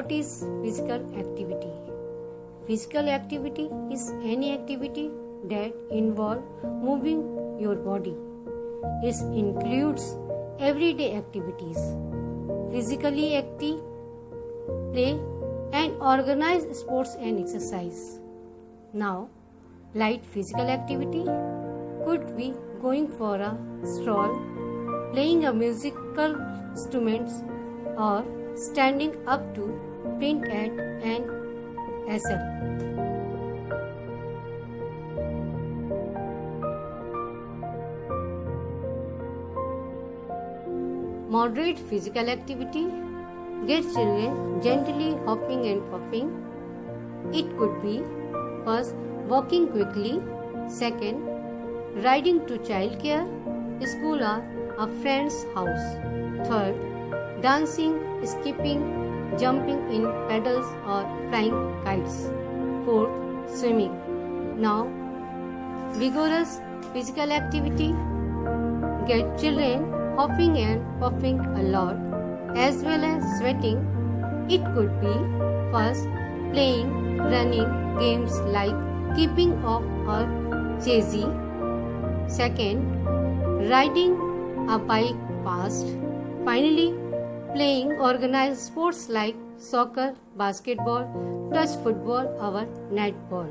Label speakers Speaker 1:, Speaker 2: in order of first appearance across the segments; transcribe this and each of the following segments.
Speaker 1: What is physical activity? Physical activity is any activity that involves moving your body. It includes everyday activities, physically active, play, and organized sports and exercise. Now, light physical activity could be going for a stroll, playing a musical instrument, or standing up to print at an easel. Moderate physical activity gets children gently hopping and puffing. It could be first walking quickly, second riding to childcare, school or a friend's house, third dancing, skipping, jumping in pedals or flying kites, fourth swimming. Now vigorous physical activity get children hopping and puffing a lot as well as sweating. It could be first playing, running games like keeping off or chasing, second riding a bike fast, finally playing organized sports like soccer, basketball, touch football or netball.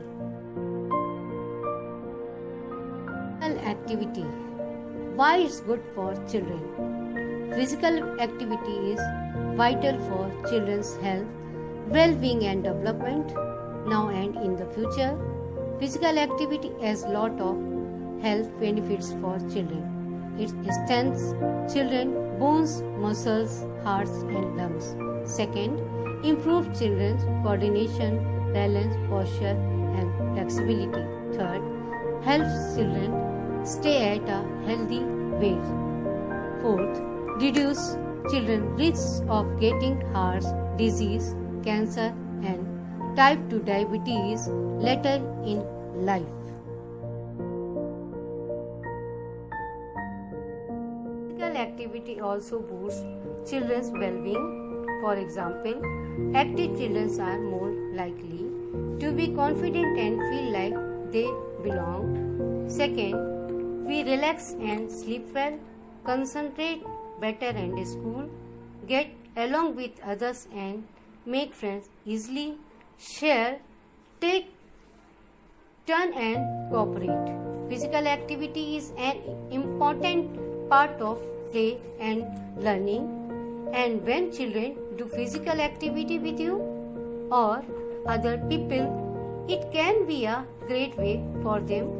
Speaker 1: Physical activity. Why it's good for children? Physical activity is vital for children's health, well-being and development now and in the future. Physical activity has lot of health benefits for children. It strengthens children's bones, muscles, hearts and lungs. Second, improve children's coordination, balance, posture and flexibility. Third, helps children stay at a healthy weight. Fourth, reduce children's risks of getting heart disease, cancer and type 2 diabetes later in life. Physical activity also boosts children's well-being. For example, active children are more likely to be confident and feel like they belong. Second, we relax and sleep well, concentrate better in school, get along with others and make friends easily, share, take turn and cooperate. Physical activity is an important part of play and learning, and when children do physical activity with you or other people, it can be a great way for them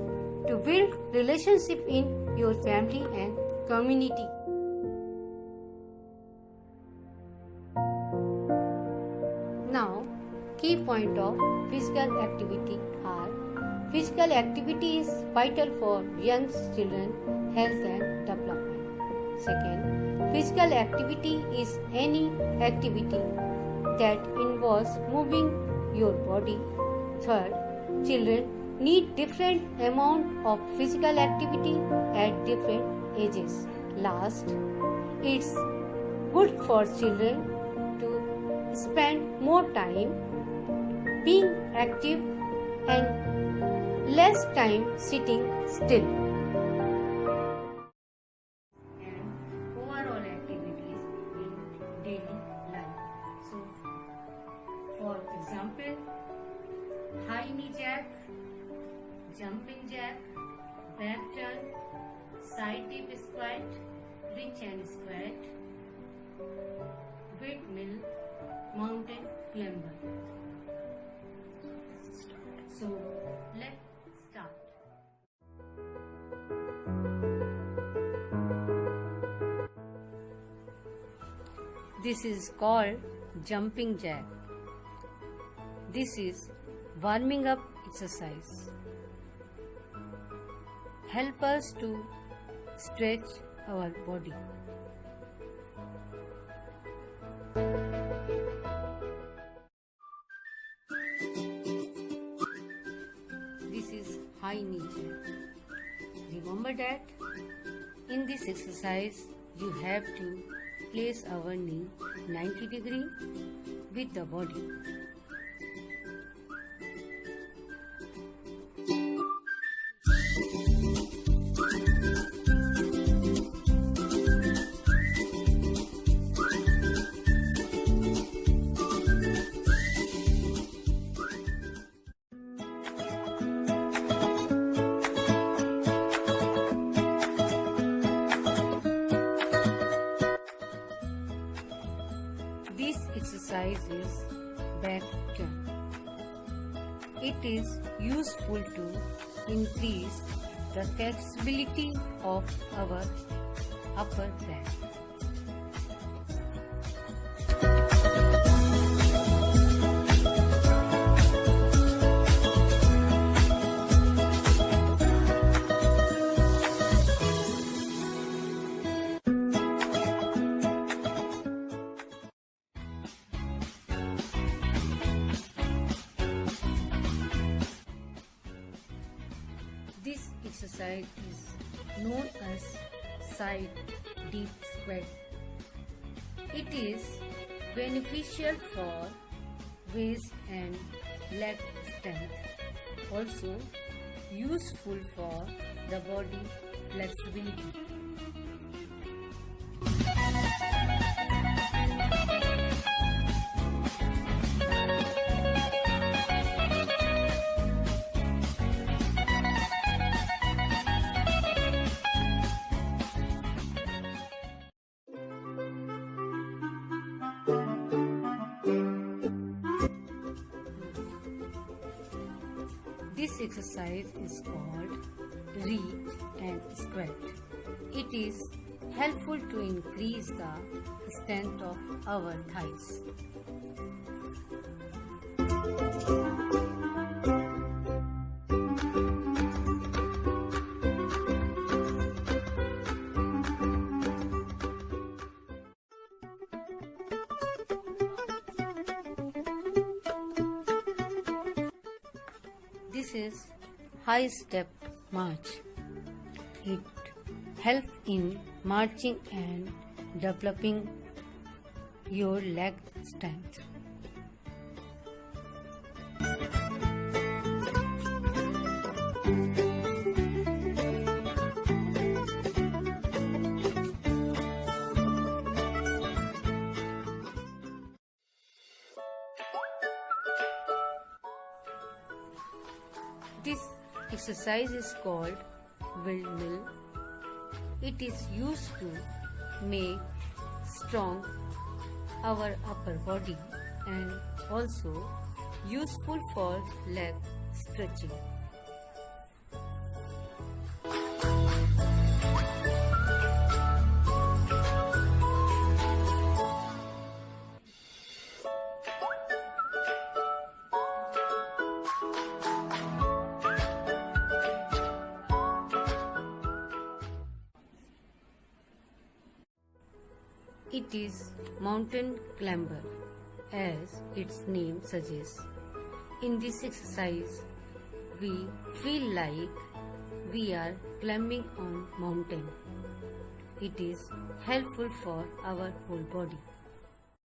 Speaker 1: to build relationship in your family and community. Now, key point of physical activity are: physical activity is vital for young children health and development. Second, physical activity is any activity that involves moving your body. Third, children need different amount of physical activity at different ages. Last, it's good for children to spend more time being active and less time sitting still. And overall activities in daily life. So, for example, high knee jack, jumping jack, back turn, side dip squat, reach and squat, windmill, mountain climber. So let's start. This is called jumping jack. This is warming up exercise. Help us to stretch our body. This is high knee jack. Remember that in this exercise you have to place our knee 90 degree with the body. This exercise is back jump. It is useful to increase the flexibility of our upper back. This exercise is known as side deep squat. It is beneficial for waist and leg strength. Also useful for the body flexibility. This exercise is called reach and squat. It is helpful to increase the strength of our thighs. This is high step march. It helps in marching and developing your leg strength. This exercise is called windmill. It is used to make strong our upper body and also useful for leg stretching. It is mountain climber, as its name suggests. In this exercise, we feel like we are climbing on mountain. It is helpful for our whole body.